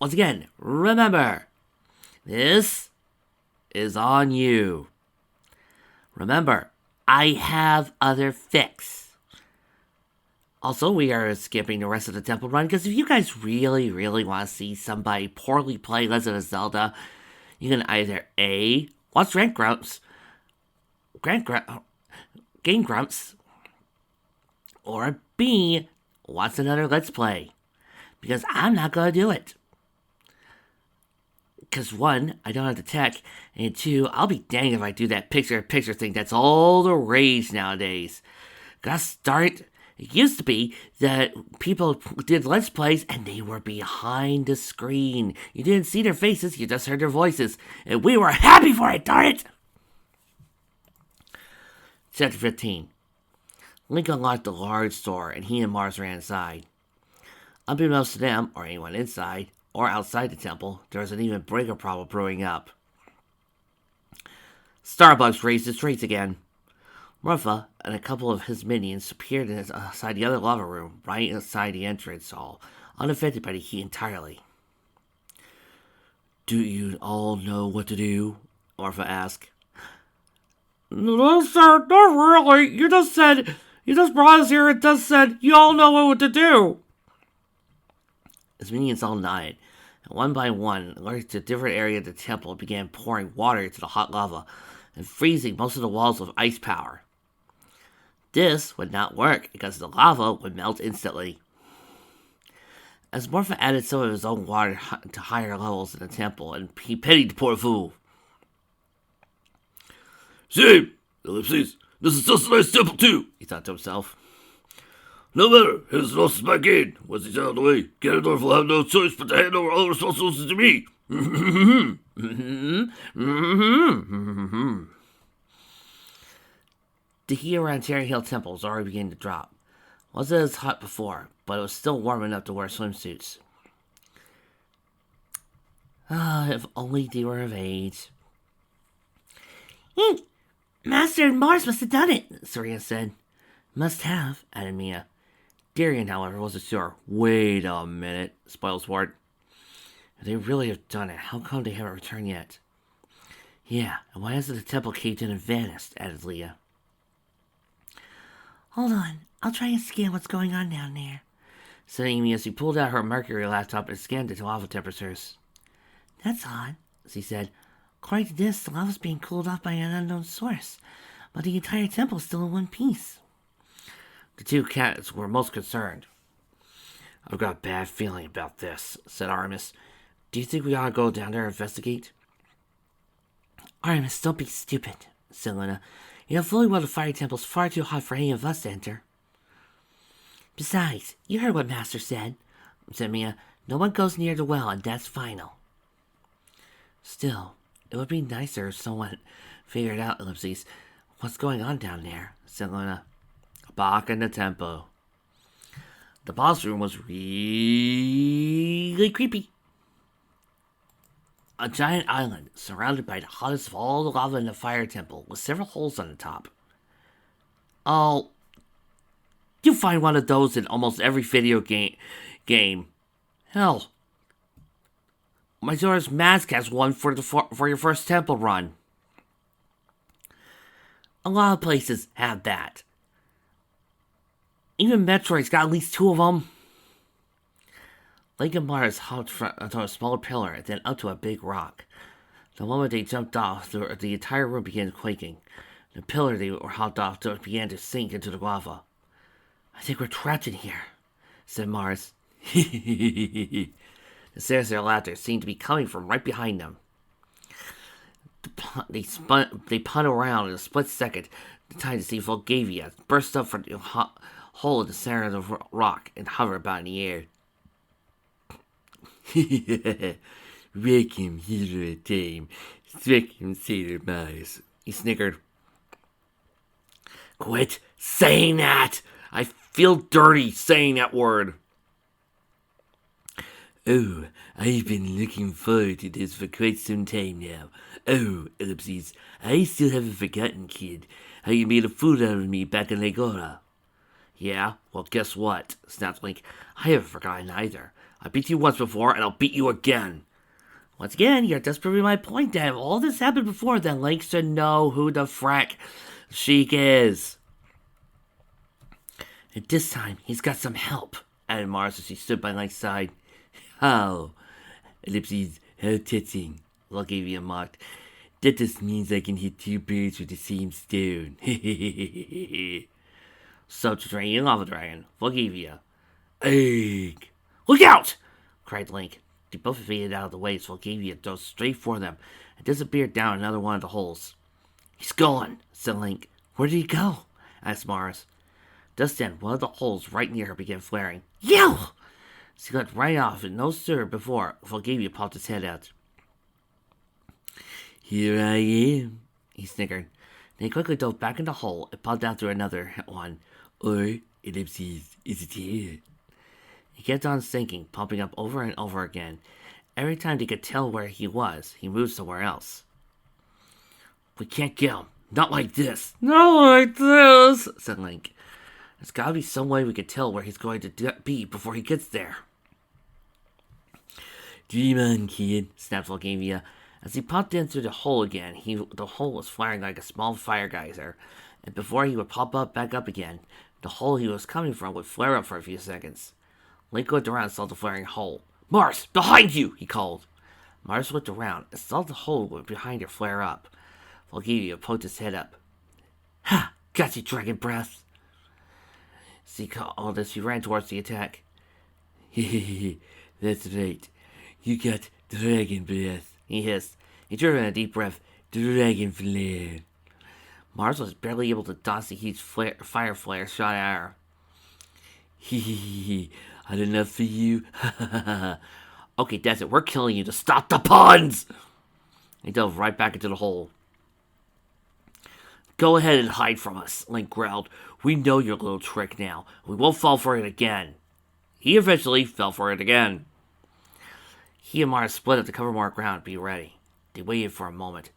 once again, remember, this is on you. Remember, I have other fix. Also, we are skipping the rest of the temple run because if you guys really, really want to see somebody poorly play Legend of Zelda, you can either A, watch Game Grumps, or B, watch another Let's Play. Because I'm not going to do it. Because one, I don't have the tech, and two, I'll be danged if I do that picture-in-picture thing that's all the rage nowadays. Gotta start. It used to be that people did Let's Plays and they were behind the screen. You didn't see their faces, you just heard their voices. And we were happy for it, darn it! Chapter 15. Link unlocked the large store and he and Mars ran inside. Unbeknownst to them, or anyone inside, or outside the temple, there was an even bigger problem brewing up. Starbucks raised its rates again. Murpha and a couple of his minions appeared inside the other lava room, right inside the entrance hall, unaffected by the heat entirely. Do you all know what to do? Murpha asked. No, sir, not really. You just brought us here and just said you all know what to do. His minions all nodded, and one by one, alerted to a different area of the temple and began pouring water into the hot lava and freezing most of the walls with ice power. This would not work because the lava would melt instantly. As Morpha added some of his own water to higher levels in the temple, and he pitied the poor fool. Shame! Ellipses, this is just a nice temple too, he thought to himself. No matter, his loss is my gain. Once he's out of the way, Ganondorf will have no choice but to hand over all responsibilities to me. The heat around Cherry Hill Temple was already beginning to drop. Wasn't as hot before, but it was still warm enough to wear swimsuits. If only they were of age. Master and Mars must have done it, Serena said. Must have, added Mia. Darian, however, wasn't sure. Wait a minute, Spoilsword. If they really have done it, how come they haven't returned yet? Yeah, and why hasn't the temple caved in and vanished, added Leah. Hold on, I'll try and scan what's going on down there, said Amy as she pulled out her mercury laptop and scanned it to lava temperatures. That's odd, she said. According to this, the lava's being cooled off by an unknown source, but the entire temple's still in one piece. The two cats were most concerned. I've got a bad feeling about this, said Artemis. Do you think we ought to go down there and investigate? Artemis, don't be stupid, said Lena. You know fully well the fire temple's far too hot for any of us to enter. Besides, you heard what Master said, said Mia. No one goes near the well, and that's final. Still, it would be nicer if someone figured out, Ellipses, what's going on down there, said Lena. Back in the temple. The boss room was really creepy. A giant island surrounded by the hottest of all the lava in the fire temple with several holes on the top. Oh, you find one of those in almost every video game. Hell, Majora's Mask has one for your first temple run. A lot of places have that. Even Metroid's got at least two of them. Link and Mars hopped onto a small pillar and then up to a big rock. The moment they jumped off, the entire room began quaking. The pillar they were hopped off began to sink into the lava. I think we're trapped in here, said Mars. The sinister laughter seemed to be coming from right behind them. They spun around in a split second, the time to see Volgavia burst up from the hole in the center of the rock and hover about in the air. Welcome, hero team. Welcome, Sailor Mars. He snickered. Quit saying that! I feel dirty saying that word. Oh, I've been looking forward to this for quite some time now. Oh, Ellipses, I still haven't forgotten, kid, how you made a fool out of me back in Legora. Yeah, well, guess what, snapped Link. I haven't forgotten either. I beat you once before, and I'll beat you again. Once again, you're just proving my point that if all this happened before, then Link should know who the frack Sheik is. And this time, he's got some help, added Mars as she stood by Link's side. Oh, ellipses, how touching, Volcavia mocked. That just means I can hit two birds with the same stone. So to drain off a dragon, Volcavia. Egg! Look out! Cried Link. They both faded out of the way as Volcavia dove straight for them and disappeared down another one of the holes. He's gone, said Link. Where did he go? Asked Mars. Just then, one of the holes right near her began flaring. Yow! She got right off, and no sooner before Volcavia popped his head out. Here I am, he snickered. Then he quickly dove back in the hole and popped down through another one. Or, ellipses, is it here? He kept on sinking, popping up over and over again. Every time they could tell where he was, he moved somewhere else. We can't get him. Not like this. Not like this, said Link. There's gotta be some way we could tell where he's going to be before he gets there. Dream on, kid, snapped Volcavia. As he popped in through the hole again, the hole was flaring like a small fire geyser, and before he would pop back up again, the hole he was coming from would flare up for a few seconds. Link looked around and saw the flaring hole. Mars, behind you, he called. Mars looked around and saw the hole behind her flare up. Volcavia poked his head up. Ha! Got you, dragon breath! As he called as he ran towards the attack. Hehehe, that's right. You got dragon breath, he hissed. He drew in a deep breath. Dragon flare. Mars was barely able to dodge the huge fire flare shot at her. Hehehe, had enough for you? Okay, that's it. We're killing you to stop the puns! He dove right back into the hole. Go ahead and hide from us, Link growled. We know your little trick now. We won't fall for it again. He eventually fell for it again. He and Mars split up to cover more ground and be ready. They waited for a moment.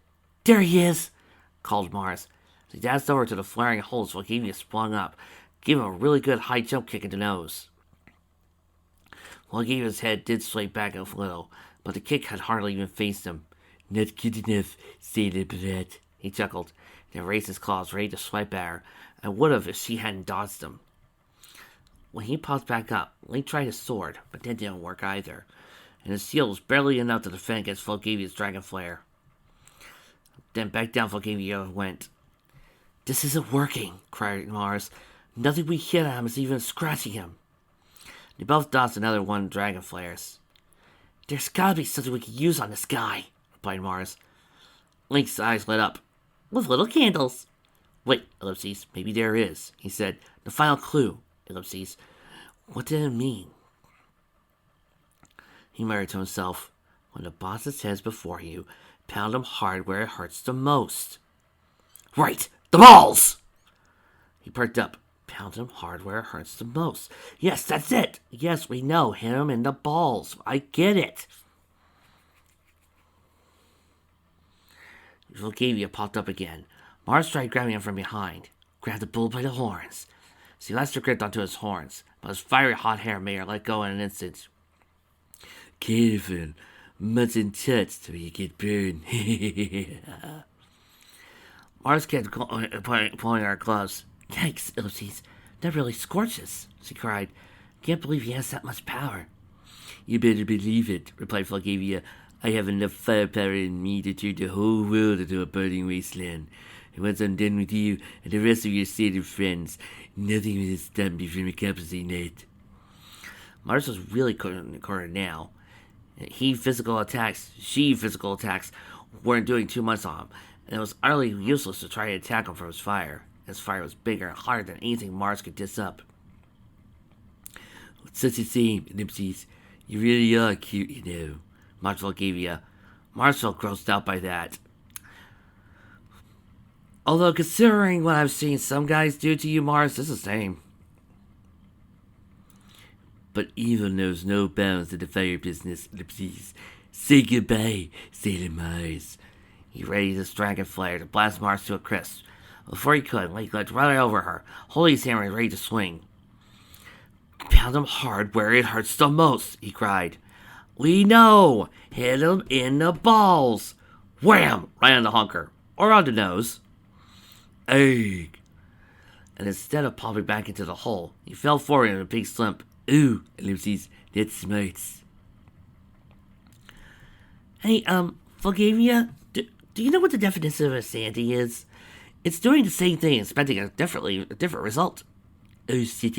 There he is, called Mars. As he danced over to the flaring holes, Volcavia sprung up, gave him a really good high jump kick in the nose. Volcavia's head did sway back a little, but the kick had hardly even faced him. Not good enough, sailor brat, he chuckled. Then raised his claws, ready to swipe at her, and would have if she hadn't dodged him. When he popped back up, Link tried his sword, but that didn't work either, and his shield was barely enough to defend against Volcavia's dragon flare. Then back down Volcavia went. This isn't working, cried Mars. Nothing we hit at him is even scratching him. They both dodged another one of the dragon flares. There's gotta be something we can use on this guy, replied Mars. Link's eyes lit up. With little candles. Wait, ellipses, maybe there is, he said. The final clue, ellipses. What did it mean? He muttered to himself. When the boss heads before you, pound him hard where it hurts the most. Right, the balls! He perked up. Pound him hard where it hurts the most. Yes, that's it. Yes, we know. Hit him in the balls. I get it. Volcavia popped up again. Mars tried grabbing him from behind. Grabbed the bull by the horns. Celestia gripped onto his horns, but his fiery hot hair made her let go in an instant. Careful. Mustn't touch till you get burned. Mars kept pulling her gloves. Yikes, ellipses. That really scorches, she cried. Can't believe he has that much power. You better believe it, replied Volcavia. I have enough firepower in me to turn the whole world into a burning wasteland. And once I'm done with you and the rest of your satyr friends, nothing will stop me from accomplishing that. Mars was really cornered now. She physical attacks weren't doing too much on him, and it was utterly useless to try to attack him from his fire. His fire was bigger and harder than anything Mars could diss up. It's such a shame, ellipses. You really are cute, you know, mocked Volcavia. Mars felt grossed out by that. Although, considering what I've seen some guys do to you, Mars, it's the same. But evil knows no bounds to the fire business, ellipses. Say goodbye, Sailor Mars. He raised his dragon flare to blast Mars to a crisp. Before he could, Link looked right over her, holding his hammer ready to swing. Pound him hard where it hurts the most, he cried. We know! Hit him in the balls! Wham! Right on the hunker. Or on the nose. Egg! And instead of popping back into the hole, he fell forward in a big slump. Ooh, ellipses, that smarts. Hey, Fulgavia, do you know what the definition of a Sandy is? It's doing the same thing, expecting a different result. Oh, shit.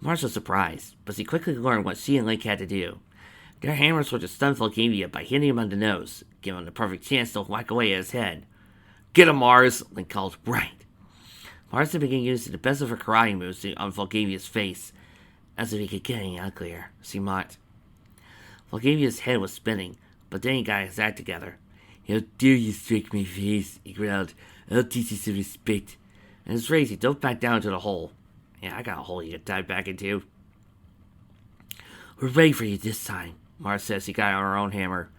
Mars was surprised, but she quickly learned what she and Link had to do. Their hammers were to stun Fulgavia by hitting him on the nose, giving him the perfect chance to whack away at his head. Get him, Mars, Link called. Right. Mars then began using the best of her karate moves on Fulgavia's face, as if he could get any uglier. She mocked. Fulgavia's head was spinning, but then he got his act together. How dare you strike my face, he growled. I'll teach you some respect. In his rage, he dove back down into the hole. Yeah, I got a hole you could dive back into. We're ready for you this time, Mars says. He got out her own hammer.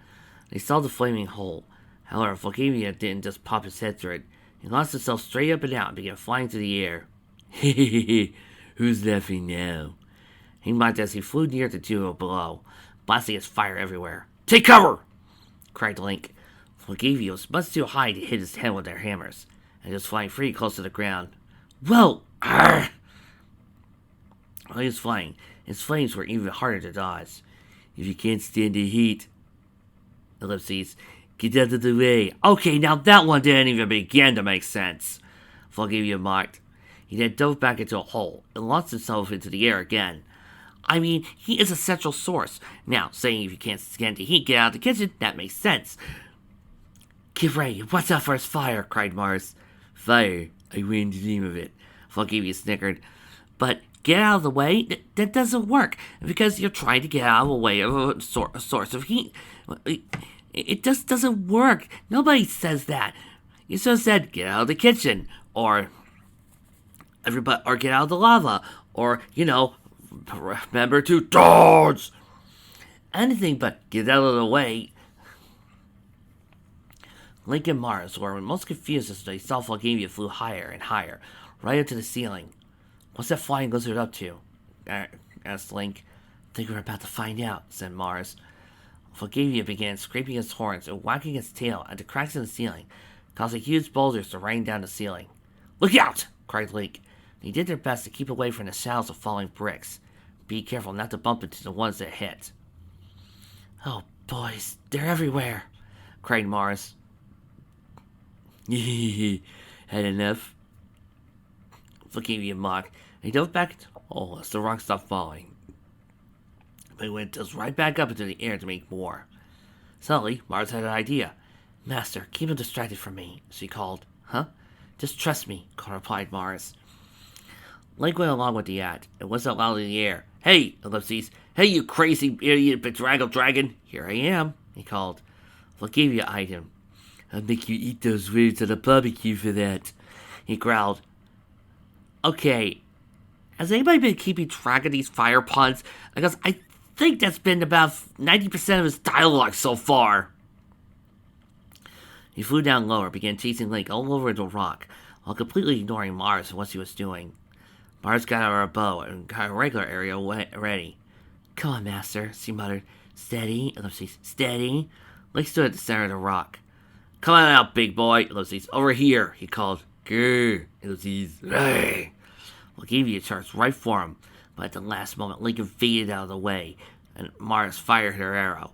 They saw the flaming hole. However, Fulgavia didn't just pop his head through it. He launched himself straight up and out and began flying through the air. Hehehe, who's laughing now? He mocked as he flew near the duo below, blasting his fire everywhere. Take cover! Cried Link. Fulgavia was much too high to hit his head with their hammers, and he was flying pretty close to the ground. Whoa! Arrgh! While he was flying, his flames were even harder to dodge. If you can't stand the heat, ellipses, get out of the way. Okay, now that one didn't even begin to make sense. Fulgavia mocked. He then dove back into a hole and launched himself into the air again. I mean, he is a central source. Now, saying if you can't stand the heat, get out of the kitchen, that makes sense. Get ready, watch out for his fire, cried Mars. Fire? I wouldn't dream of it. Fulgavia snickered. But get out of the way? That doesn't work, because you're trying to get out of the way of a source of heat. It just doesn't work. Nobody says that. You should have said, get out of the kitchen, or get out of the lava, or, remember to dodge. Anything but get out of the way. Link and Mars were most confused as they saw Fulgavia flew higher and higher, right up to the ceiling. What's that flying lizard up to? Asked Link. I think we're about to find out, said Mars. Fulgavia began scraping its horns and whacking its tail at the cracks in the ceiling, causing huge boulders to rain down the ceiling. Look out! Cried Link. They did their best to keep away from the shadows of falling bricks. Be careful not to bump into the ones that hit. Oh, boys, they're everywhere, cried Mars. Had enough? Fulgavia mocked. He dove back. Oh, as the rock stopped falling. But he went just right back up into the air to make more. Suddenly, Mars had an idea. Master, keep him distracted from me, she called. Huh? Just trust me, replied Mars. Link went along with the act and whistled loud in the air. Hey, ellipses. Hey, you crazy idiot bedraggled dragon. Here I am, he called. Fulgavia eyed him. I'll make you eat those ribs at a barbecue for that, he growled. Okay, has anybody been keeping track of these fire puns? Because I think that's been about 90% of his dialogue so far. He flew down lower, began chasing Link all over the rock, while completely ignoring Mars and what she was doing. Mars got out her bow and got her regular area ready. Come on, Master, she muttered. Steady, ellipses, steady. Link stood at the center of the rock. Come on out, big boy, ellipses, over here, he called. Grrr, ellipses, hey. Fulgavia charged right for him, but at the last moment, Link faded out of the way, and Mars fired her arrow.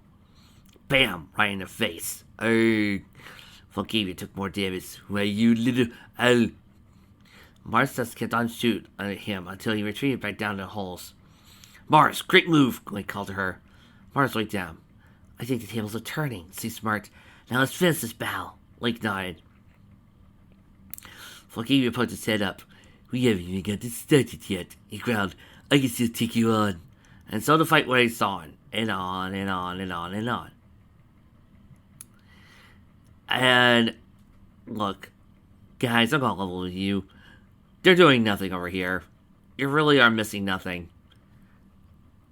Bam! Right in the face. Hey. Fulgavia took more damage. Why, you little... Mars just kept on shooting at him until he retreated back down the holes. Mars, great move, Link called to her. Mars looked down. I think the tables are turning, she smirked. Now let's finish this battle. Link nodded. Fulgavia put his head up. We haven't even got this started yet, he growled. I can still take you on. And so the fight went on, and on, and on, and on, and on. And, look, guys, I'm gonna level with you. They're doing nothing over here. You really are missing nothing.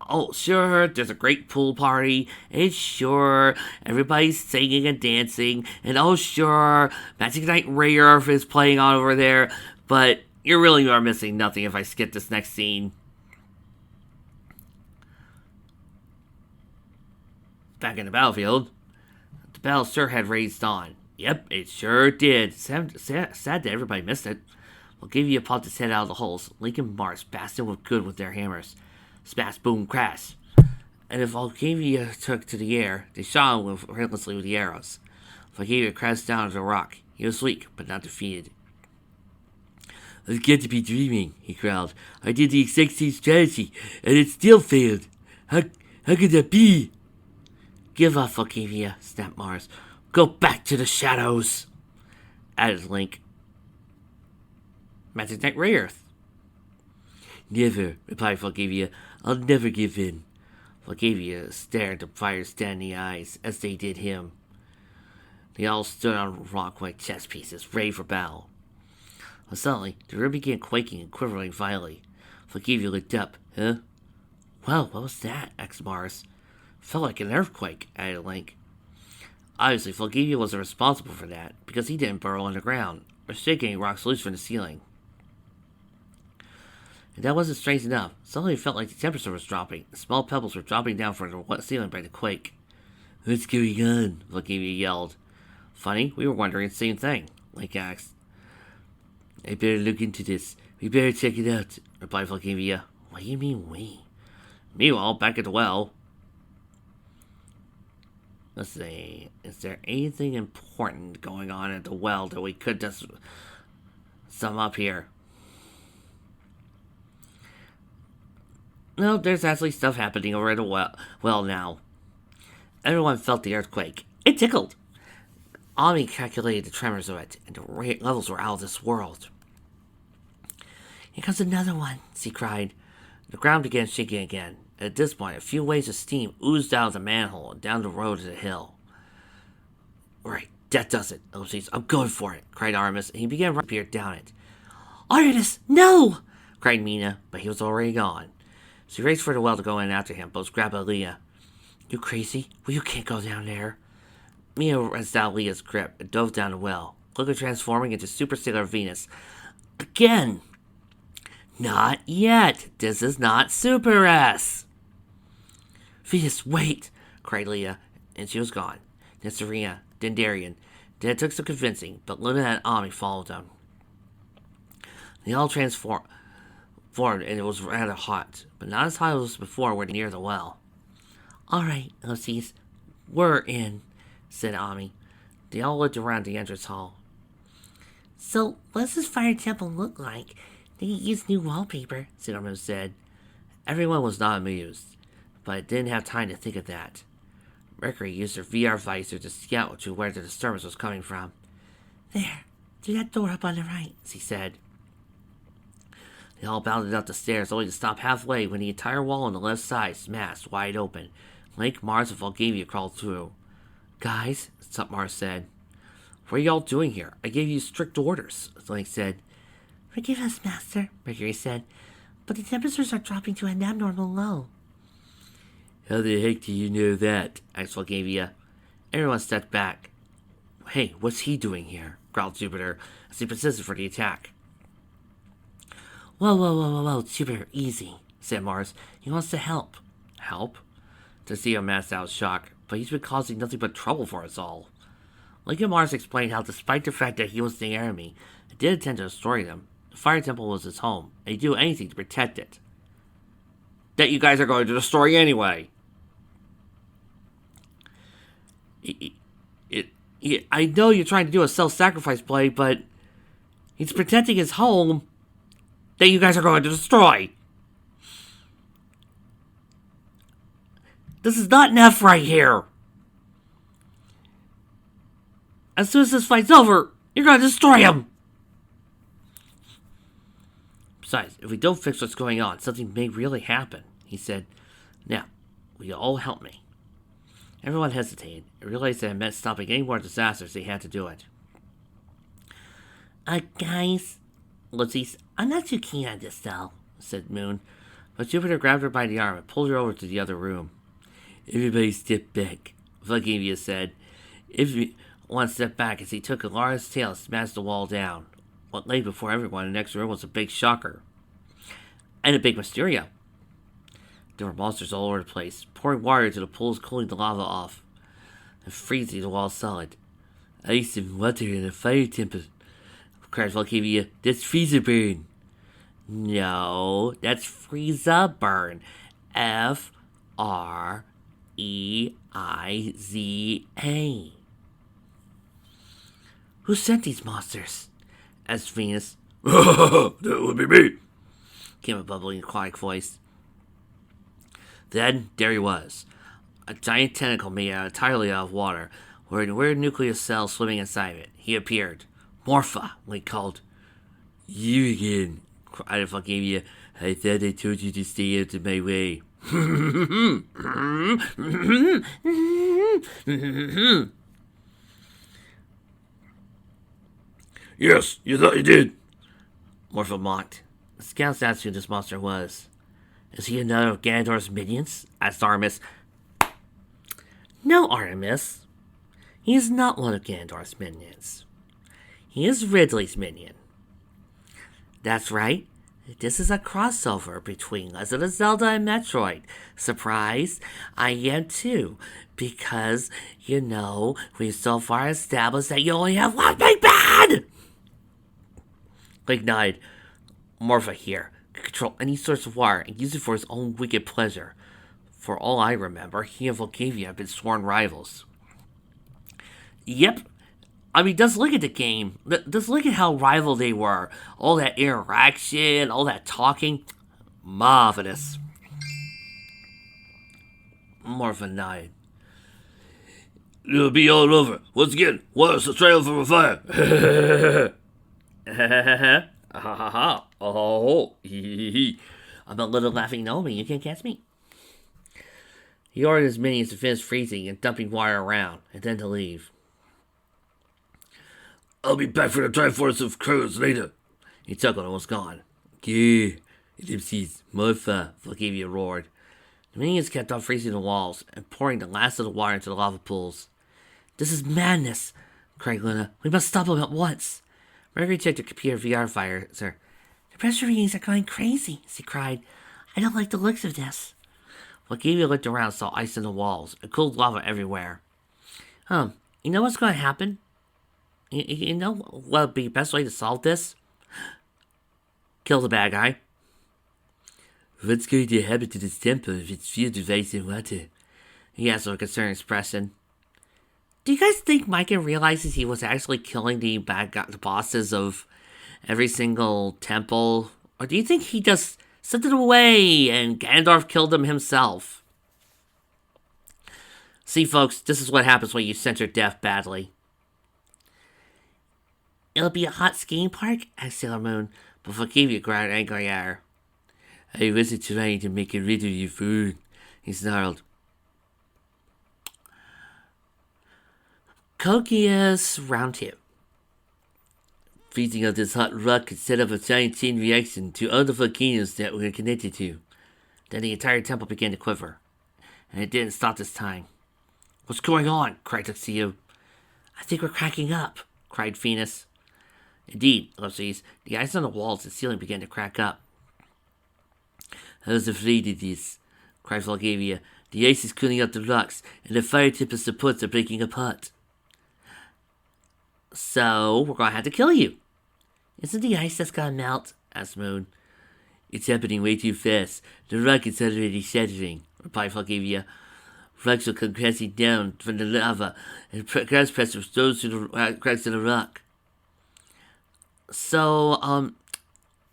Oh, sure, there's a great pool party, and sure, everybody's singing and dancing, and oh, sure, Magic Knight Rayer is playing on over there, but you really are missing nothing if I skip this next scene. Back in the battlefield, the battle sure had raged on. Yep, it sure did. Sad that everybody missed it. Volgavia popped its head out of the holes. Link and Mars blasted with good with their hammers. Smash, boom, crash. And if Volgavia took to the air, they shot him relentlessly with the arrows. Volgavia crashed down to the rock. He was weak, but not defeated. I've got to be dreaming, he growled. I did the exact same strategy, and it still failed. How could that be? Give up, Volgavia, snapped Mars. Go back to the shadows, added Link. Magic Knight Ray Earth. Never, replied Volgavia. I'll never give in. Volgavia stared the fighters dead in the eyes, as they did him. They all stood on a rock like chess pieces, ready for battle. Well, suddenly, the room began quaking and quivering violently. Volgavia looked up. Huh? Well, what was that? Asked Mars. Felt like an earthquake, added Link. Obviously, Volgavia wasn't responsible for that, because he didn't burrow underground, or shake any rocks loose from the ceiling. And that wasn't strange enough. Suddenly it felt like the temperature was dropping. Small pebbles were dropping down from the wet ceiling by the quake. What's going on? Volgavia yelled. Funny, we were wondering the same thing, Link asked. I better look into this. We better check it out, replied Volgavia. What do you mean we? Meanwhile, back at the well. Let's see. Is there anything important going on at the well that we could just sum up here? No, there's actually stuff happening over at the well now. Everyone felt the earthquake. It tickled. Ami calculated the tremors of it, and the levels were out of this world. Here comes another one, she cried. The ground began shaking again. At this point, a few waves of steam oozed out of the manhole and down the road to the hill. Right, that does it. Oh, jeez, I'm going for it, cried Artemis, and he began to peer down it. Artemis, no! Cried Mina, but he was already gone. She raced for the well to go in after him, but was grabbed by Leah. You crazy? Well, you can't go down there. Mina wrenched out Leah's grip and dove down the well, quickly transforming into Super Sailor Venus. Again! Not yet! This is not Super S! Venus, wait! Cried Leah, and she was gone. Then Serena, then Darian. Then it took some convincing, but Luna and Ami followed them. They all transformed, and it was rather hot, but not as hot as before when near the well. Alright, Lucy's, we're in, said Ami. They all looked around the entrance hall. So, what does this fire temple look like? They use new wallpaper, Cinnamon said. Everyone was not amused, but didn't have time to think of that. Mercury used her VR visor to scout to where the disturbance was coming from. There, through that door up on the right, she said. They all bounded up the stairs, only to stop halfway when the entire wall on the left side smashed wide open. Link, Mars, and Volgavia crawled through. Guys, Mars said. What are y'all doing here? I gave you strict orders, Link said. Forgive us, Master, Mercury said, but the temperatures are dropping to an abnormal low. How the heck do you know that? Asked Volgavia. Everyone stepped back. Hey, what's he doing here? Growled Jupiter, as he persisted for the attack. Whoa, Jupiter, easy, said Mars. He wants to help. Help? Tessio masked out shock, but he's been causing nothing but trouble for us all. Link and Mars explained how, despite the fact that he was the enemy, and did intend to destroy them, the Fire Temple was his home, and he'd do anything to protect it. That you guys are going to destroy anyway. I know you're trying to do a self-sacrifice play, but he's protecting his home that you guys are going to destroy. This is not enough right here. As soon as this fight's over, you're going to destroy him. Besides, if we don't fix what's going on, something may really happen, he said. Now, will you all help me? Everyone hesitated and realized that it meant stopping any more disasters. They had to do it. Guys, Lucy's, I'm not too keen on this, though, said Moon. But Jupiter grabbed her by the arm and pulled her over to the other room. Everybody step back, Volgavia said. Everyone stepped back as he took Alara's tail and smashed the wall down. What lay before everyone in the next room was a big shocker. And a big Mysterio. There were monsters all over the place, pouring water into the pools, cooling the lava off, and freezing the walls solid. Ice and water and a fire temple, cried Volcavia. That's freezer burn. No, that's Frieza burn. F-R-E-I-Z-A. Who sent these monsters? Asked Venus. That would be me, Came a bubbling, quiet voice. Then there he was, a giant tentacle made entirely out of water, with a weird nuclear cell swimming inside it. He appeared. Morpha, Link called. You again, cried Volcavia. I thought I told you to stay out of my way. Yes, you thought you did. Morpha mocked. The scouts asked who this monster was. Is he another of Ganondorf's minions? Asked Artemis. No, Artemis. He is not one of Ganondorf's minions. He is Ridley's minion. That's right. This is a crossover between Legend of Zelda and Metroid. Surprise? I am too. Because, we've so far established that you only have one big bad! Link nodded. Morpha here could control any source of water and use it for his own wicked pleasure. For all I remember, he and Volcavia have been sworn rivals. Yep. I mean, just look at the game. Just look at how rival they were. All that interaction, all that talking. Marvelous. Morpha nodded. It'll be all over. Once again, what's the trail from a fire? Oh, I'm a little laughing gnome. You can't catch me. He ordered his minions to finish freezing and dumping water around, and then to leave. I'll be back for the Triforce of Crows later. He chuckled and was gone. Yeah, ellipses, Morpha, Volcavia roared. The minions kept on freezing the walls and pouring the last of the water into the lava pools. This is madness, cried Luna. We must stop them at once. Mercury checked her computer VR visor. The pressure readings are going crazy, she cried. I don't like the looks of this. Volcavia looked around and saw ice in the walls and cold lava everywhere. You know what's going to happen? You know what would be the best way to solve this? Kill the bad guy. What's going to happen to this temple if it's filled with ice and water? He asked with a concerned expression. Do you guys think Micah realizes he was actually killing the the bosses of every single temple? Or do you think he just sent it away and Ganondorf killed him himself? See, folks, this is what happens when you censor death badly. It'll be a hot skiing park? Asked Sailor Moon, but Volcavia growled angry at her. I wasn't trying to make it rid of you, food, he snarled. Cogia's round two. Freezing of this hot rock could set up a giant chain reaction to other volcanoes that we're connected to. Then the entire temple began to quiver, and it didn't stop this time. What's going on? Cried Tuxedo. I think we're cracking up, cried Venus. Indeed, Ellipses, the ice on the walls and ceiling began to crack up. I was afraid of this, cried Volcavia. The ice is cooling out the rocks, and the fire temple supports are breaking apart. So, we're gonna have to kill you. Isn't the ice that's gonna melt? Asked Moon. It's happening way too fast. The rock is already shattering, replied Volcavia. Rocks will come crashing down from the lava, and gas pressure flows through the cracks in the rock. So,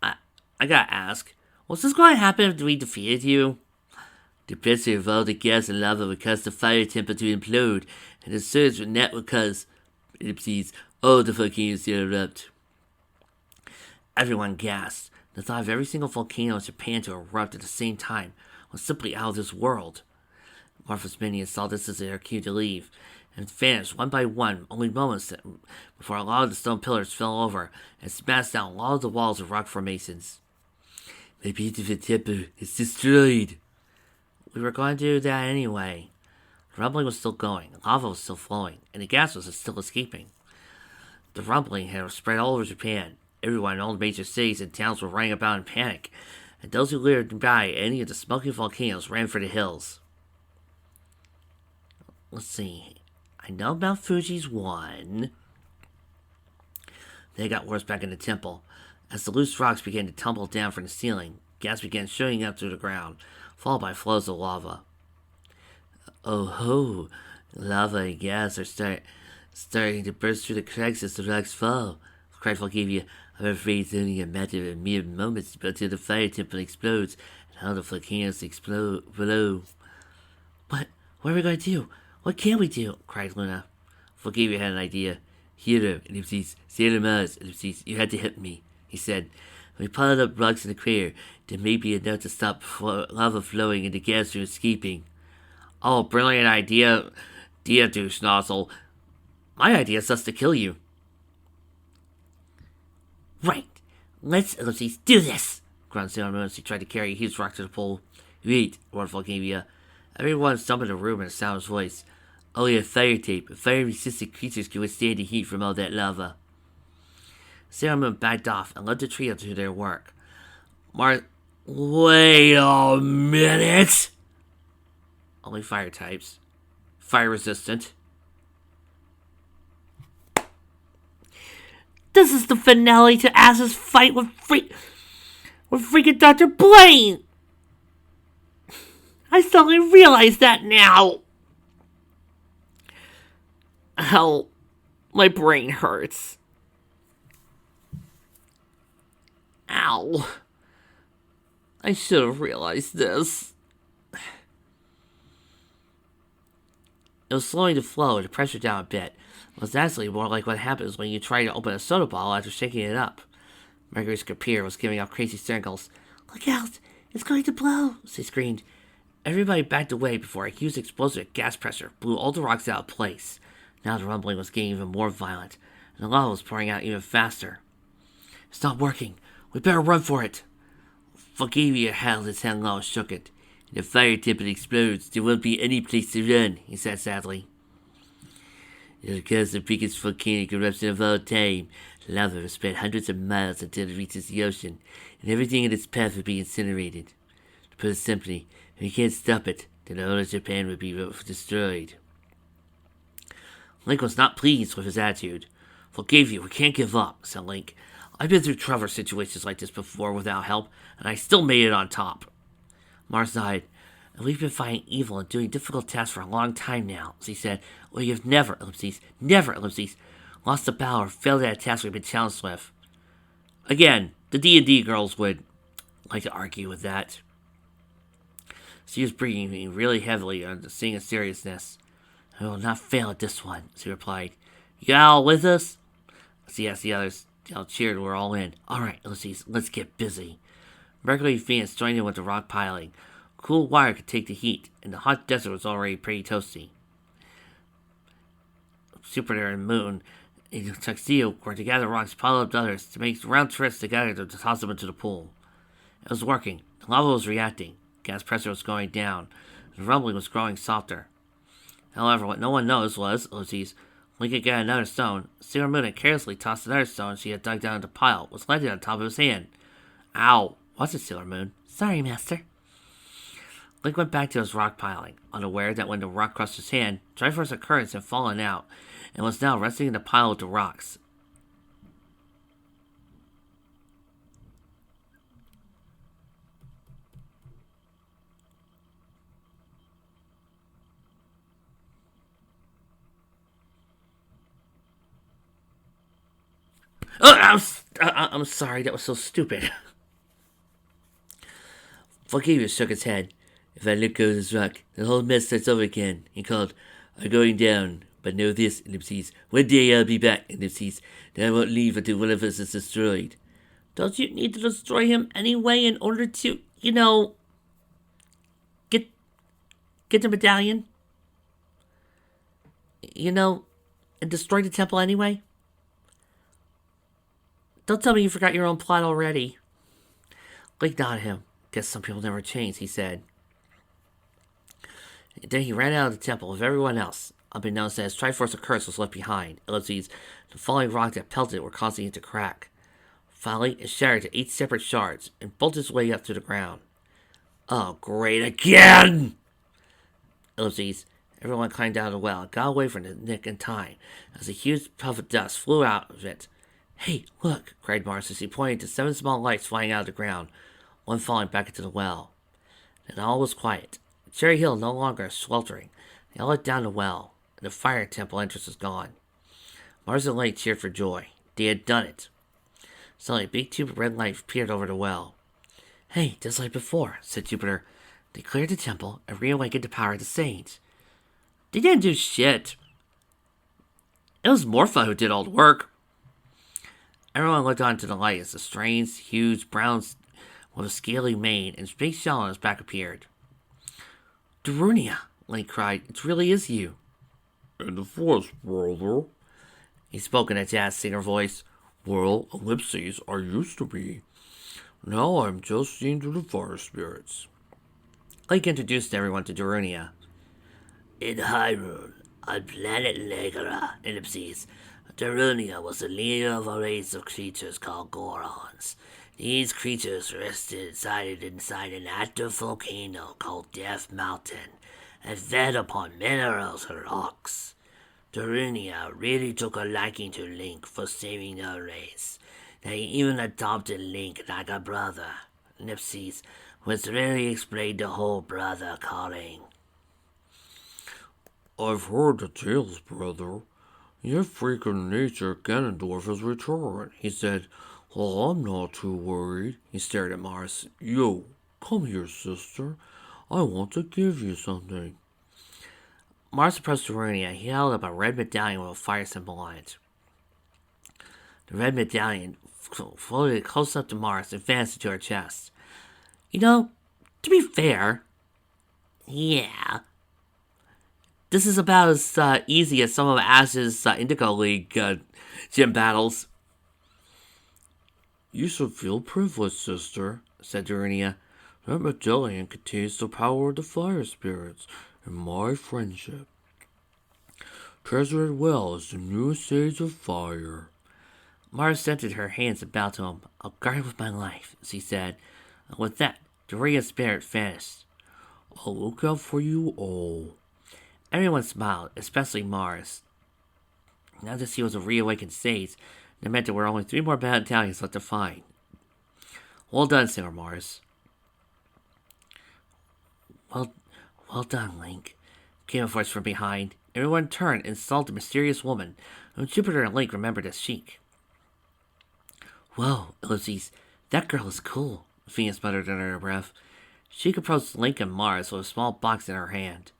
I gotta ask, what's this going to happen if we defeated you? The pressure of all the gas and lava would cause the fire temple to implode, and the surge from that would cause, ellipses, all the volcanoes to erupt. Everyone gasped. The thought of every single volcano in Japan to erupt at the same time was simply out of this world. Morpha's minions saw this as their cue to leave, and vanished one by one, only moments before a lot of the stone pillars fell over and smashed down a lot of the walls of rock formations. My beautiful temple is destroyed. We were going to do that anyway. The rumbling was still going, lava was still flowing, and the gas was still escaping. The rumbling had spread all over Japan. Everyone in all the major cities and towns were running about in panic, and those who lived by any of the smoking volcanoes ran for the hills. Let's see. I know Mount Fuji's one. They got worse back in the temple. As the loose rocks began to tumble down from the ceiling, gas began shooting up through the ground, followed by flows of lava. Oh ho! Lava and gas are starting to burst through the cracks as the rocks fall, cried Volcavia. I'm afraid it's only a matter of mere moments until the fire temple explodes and all the volcanoes explode below. What are we going to do? What can we do? Cried Luna. Volcavia had an idea. Hero, ellipses, Sailor Mars, ellipses, you had to help me, he said. We piled up rocks in the crater, there may be enough to stop lava flowing and the gas from escaping. Oh, brilliant idea, douche nozzle. My idea is just to kill you. Right. Let's do this, grunted Sailor Moon as he tried to carry a huge rock to the pole. Wait, roared Volcavia. Everyone summoned a room in a soundless voice. Only a fire tape. Fire-resistant creatures can withstand the heat from all that lava. Sailor Moon backed off and led the trio to their work. Wait a minute! Only fire types. Fire-resistant. This is the finale to Az's fight with freaking Dr. Blaine! I suddenly realize that now! Hell, my brain hurts. Ow. I should have realized this. It was slowing to flow and the pressure down a bit. It was actually more like what happens when you try to open a soda bottle after shaking it up. Mercury's computer was giving off crazy circles. Look out! It's going to blow! She screamed. Everybody backed away before a huge explosive gas pressure blew all the rocks out of place. Now the rumbling was getting even more violent, and the lava was pouring out even faster. It's not working. We better run for it. Volcavia held his hand low and shook it. If the fire temple explodes, there won't be any place to run, he said sadly. It'll cause the biggest volcanic eruption of all time. The lava will spread hundreds of miles until it reaches the ocean, and everything in its path will be incinerated. To put it simply, if we can't stop it, then the whole of Japan will be destroyed. Link was not pleased with his attitude. Volcavia, we can't give up, said Link. I've been through tougher situations like this before without help, and I still made it on top. Mars sighed. We've been fighting evil and doing difficult tasks for a long time now, she said. We have never, lost the battle or failed at a task we've been challenged with. Again, the D&D girls would like to argue with that. She was breathing really heavily under seeing his seriousness. I will not fail at this one, she replied. You all with us? She asked the others. They all cheered. We're all in. All right, let's get busy. Mercury and Venus joined in with the rock piling. Cool wire could take the heat, and the hot desert was already pretty toasty. Jupiter and Moon in Tuxedo were to gather rocks, pile up others, to make round trips together to toss them into the pool. It was working. The lava was reacting. Gas pressure was going down. The rumbling was growing softer. However, what no one knows was, Link had got another stone. Sailor Moon had carelessly tossed another stone she had dug down in the pile, which landed on top of his hand. Ow! What's it, Sailor Moon? Sorry, Master. Link went back to his rock piling, unaware that when the rock crossed his hand, Triforce Occurrence had fallen out, and was now resting in the pile with the rocks. I'm sorry, that was so stupid. Volcavia shook his head. If I let go of this rock, the whole mess starts over again, he called. I'm going down, but know this, ellipses. One day I'll be back, ellipses. Then I won't leave until one of us is destroyed. Don't you need to destroy him anyway in order to, get the medallion? And destroy the temple anyway? Don't tell me you forgot your own plot already. Link nodded him. Guess some people never change, he said. Then he ran out of the temple with everyone else, unbeknownst that his Triforce of Curse was left behind. Ellipses, the falling rock that pelted were causing it to crack. Finally, it shattered to 8 separate shards and bolted its way up to the ground. Oh, great again! Ellipses. Everyone climbed out of the well and got away from the nick in time as a huge puff of dust flew out of it. Hey, look, cried Mars as he pointed to 7 small lights flying out of the ground, one falling back into the well. Then all was quiet. Cherry Hill no longer sweltering. They all looked down the well, and the fire temple entrance was gone. Mars and Link cheered for joy. They had done it. Suddenly, a big tube of red light appeared over the well. Hey, just like before, said Jupiter. They cleared the temple and reawakened the power of the sage. They didn't do shit. It was Morpha who did all the work. Everyone looked onto the light as a strange, huge brown with a scaly mane and a big shell on his back appeared. Darunia, Link cried. It really is you. In the forest, brother. He spoke in a jazz singer voice. Well, ellipses are used to be. Now I'm just seen to the fire spirits. Link introduced everyone to Darunia. In Hyrule, on planet Legara, ellipses, Darunia was the leader of a race of creatures called Gorons. These creatures rested inside an active volcano called Death Mountain and fed upon minerals and rocks. Darunia really took a liking to Link for saving their race. They even adopted Link like a brother, ellipses, which really explained the whole brother calling. I've heard the tales, brother. Your freak of nature Ganondorf has returned, he said. Well, I'm not too worried. He stared at Mars. Yo, come here, sister. I want to give you something. Mars approached Darunia. He held up a red medallion with a fire symbol on it. The red medallion floated close up to Mars and vanished into her chest. You know, to be fair, yeah, this is about as easy as some of Ash's Indigo League gym battles. You should feel privileged, sister, said Darunia. That medallion contains the power of the fire spirits and my friendship. Treasure it well as the new sage of fire. Mars centered her hands about to him. I'll guard with my life, she said. And with that, Darunia's spirit vanished. I'll look out for you all. Everyone smiled, especially Mars. Now that she was a reawakened sage, that meant there were only 3 more medallions left to find. Well done, Sailor Mars. Well done, Link, came a voice from behind. Everyone turned and saw the mysterious woman, whom Jupiter and Link remembered as Sheik. Whoa, ellipses, that girl is cool, Venus muttered under her breath. Sheik approached Link and Mars with a small box in her hand.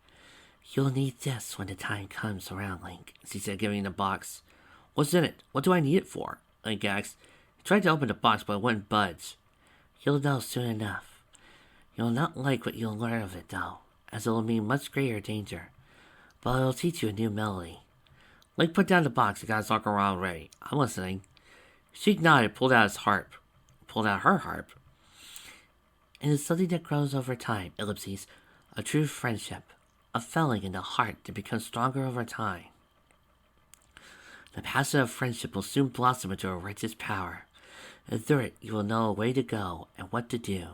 You'll need this when the time comes around, Link, she said, giving the box. What's in it? What do I need it for? Link asked. He tried to open the box, but it wouldn't budge. You'll know soon enough. You'll not like what you'll learn of it, though, as it will mean much greater danger. But it'll teach you a new melody. Link put down the box and got his arc around ready. I'm listening. Sheik nodded, pulled out her harp. And it's something that grows over time, ellipses. A true friendship. A feeling in the heart that becomes stronger over time. The passion of friendship will soon blossom into a righteous power, and through it you will know a way to go and what to do.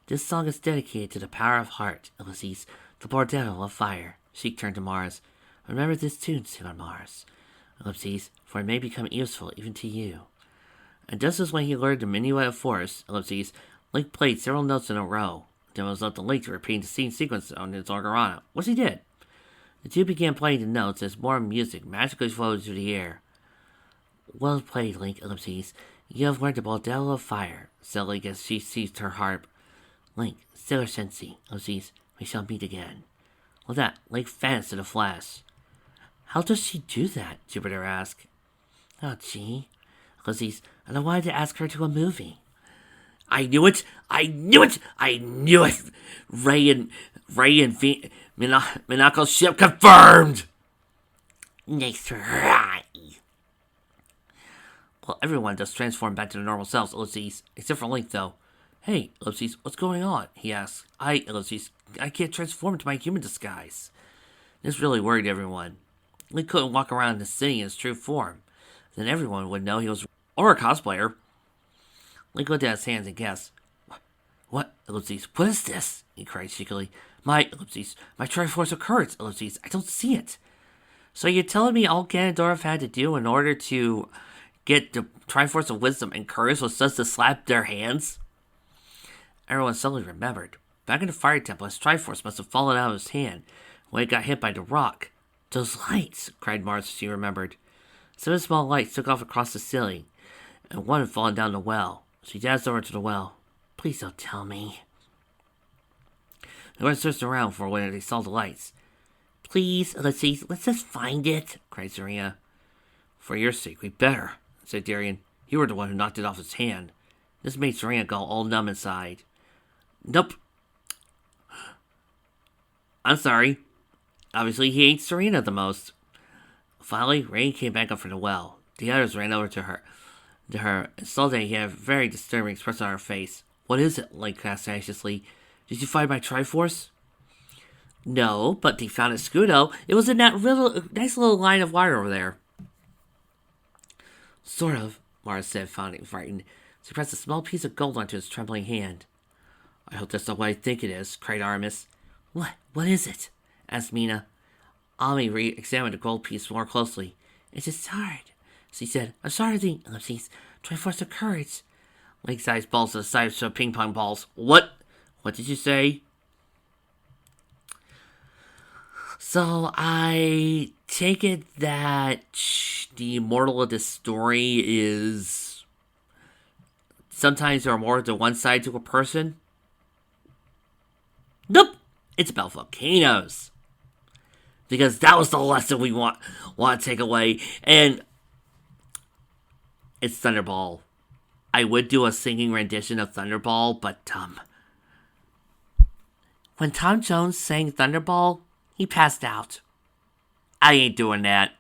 This song is dedicated to the power of heart, ellipses, the bordello of fire. Sheik turned to Mars. Remember this tune, Sailor Mars, ellipses, for it may become useful even to you. And just as when he learned the minuet of force, ellipses, Link played several notes in a row. Then it was up to Link to repeat the scene sequence on his ocarina, which he did. The two began playing the notes as more music magically flowed through the air. Well played, Link, ellipses. You have learned the bordello of fire, said Link as she seized her harp. Link, Sailor Sensei, ellipses, we shall meet again. With that, Link vanished in a flash. How does she do that? Jupiter asked. Oh, gee. Ellipses, and I wanted to ask her to a movie. I knew it! I knew it! I knew it! Ray and Minako's ship confirmed! Nice try. Well, everyone just transformed back to their normal selves, ellipses, except for Link, though. Hey, ellipses, what's going on? He asked. Ellipses, I can't transform into my human disguise. This really worried everyone. Link couldn't walk around the city in his true form. Then everyone would know he was or a cosplayer. Link looked at his hands and gasped. What? Ellipses, what is this? He cried shakily. My Triforce occurs, Ellipses. I don't see it. So you're telling me all Ganondorf had to do in order to get the Triforce of Wisdom and Courage was just to slap their hands? Everyone suddenly remembered. Back in the Fire Temple, his Triforce must have fallen out of his hand when it got hit by the rock. Those lights, cried Mars as she remembered. 7 small lights took off across the ceiling, and one had fallen down the well. She danced over to the well. Please don't tell me. The rest searched around for when they saw the lights. Please, let's just find it, cried Serena. For your sake, we better, said Darian. You were the one who knocked it off his hand. This made Serena go all numb inside. Nope. I'm sorry. Obviously, he hates Serena the most. Finally, Rain came back up from the well. The others ran over to her and saw that he had a very disturbing expression on her face. What is it? Link asked anxiously. Did you find my Triforce? No, but they found a Scudo. It was in that nice little line of water over there. Sort of, Mars said, frightened. She pressed a small piece of gold onto his trembling hand. I hope that's not what I think it is, cried Aramis. What is it? Asked Mina. Ami re-examined the gold piece more closely. It's a sword, she said. A sword of the Ellipses. Triforce of Courage. Link's eyes balls to the size of ping pong balls. What? What did you say? So I take it that the moral of this story is sometimes there are more than one side to a person? Nope. It's about volcanoes. Because that was the lesson we want to take away. And it's Thunderball. I would do a singing rendition of Thunderball, but when Tom Jones sang Thunderball, he passed out. I ain't doing that.